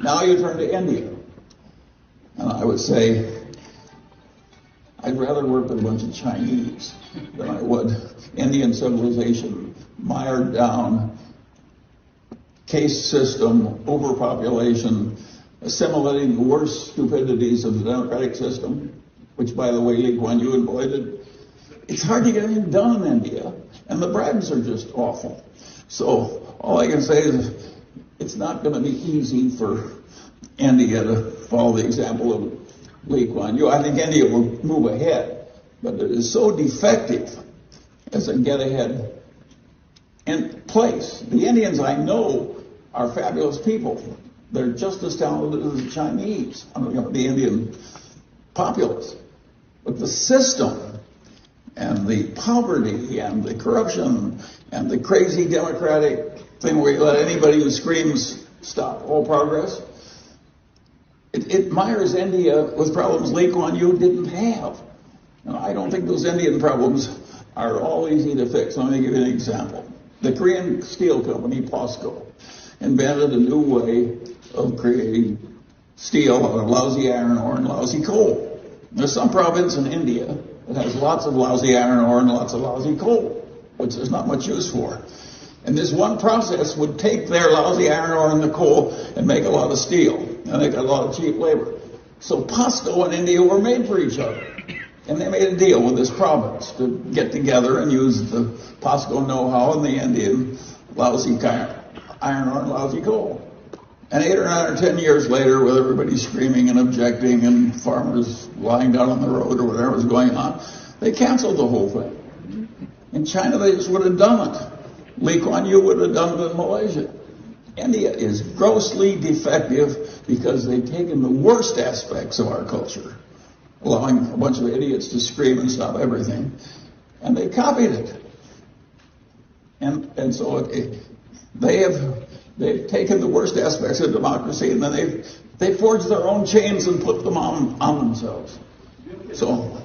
Now you turn to India. And I would say, I'd rather work with a bunch of Chinese than I would Indian civilization, mired down, caste system, overpopulation, assimilating the worst stupidities of the democratic system, which, by the way, Lee Kuan Yew avoided. It's hard to get anything done in India, and the bribes are just awful. So all I can say is it's not going to be easy for India to follow the example of Lee Kuan Yew. I think India will move ahead, but it is so defective as a get-ahead in place. The Indians I know are fabulous people. They're just as talented as the Chinese, the Indian populace. But the system and the poverty and the corruption and the crazy democratic thing where you let anybody who screams stop all progress, it mires India with problems Lee Kuan Yew didn't have. I don't think those Indian problems are all easy to fix. Let me give you an example. The Korean steel company, POSCO, invented a new way of creating steel out of lousy iron ore and lousy coal. There's some province in India that has lots of lousy iron ore and lots of lousy coal, which there's not much use for. And this one process would take their lousy iron ore and the coal and make a lot of steel, and they got a lot of cheap labor. So POSCO and India were made for each other. And they made a deal with this province to get together and use the POSCO know-how and the Indian lousy iron ore and lousy coal. And 8 or 9 or 10 years later, with everybody screaming and objecting and farmers lying down on the road or whatever was going on, they canceled the whole thing. In China, they just would have done it. Lee Kuan Yew would have done it in Malaysia. India is grossly defective because they've taken the worst aspects of our culture, allowing a bunch of idiots to scream and stop everything, and they copied it. And so they've taken the worst aspects of democracy, and then they've forged their own chains and put them on themselves. So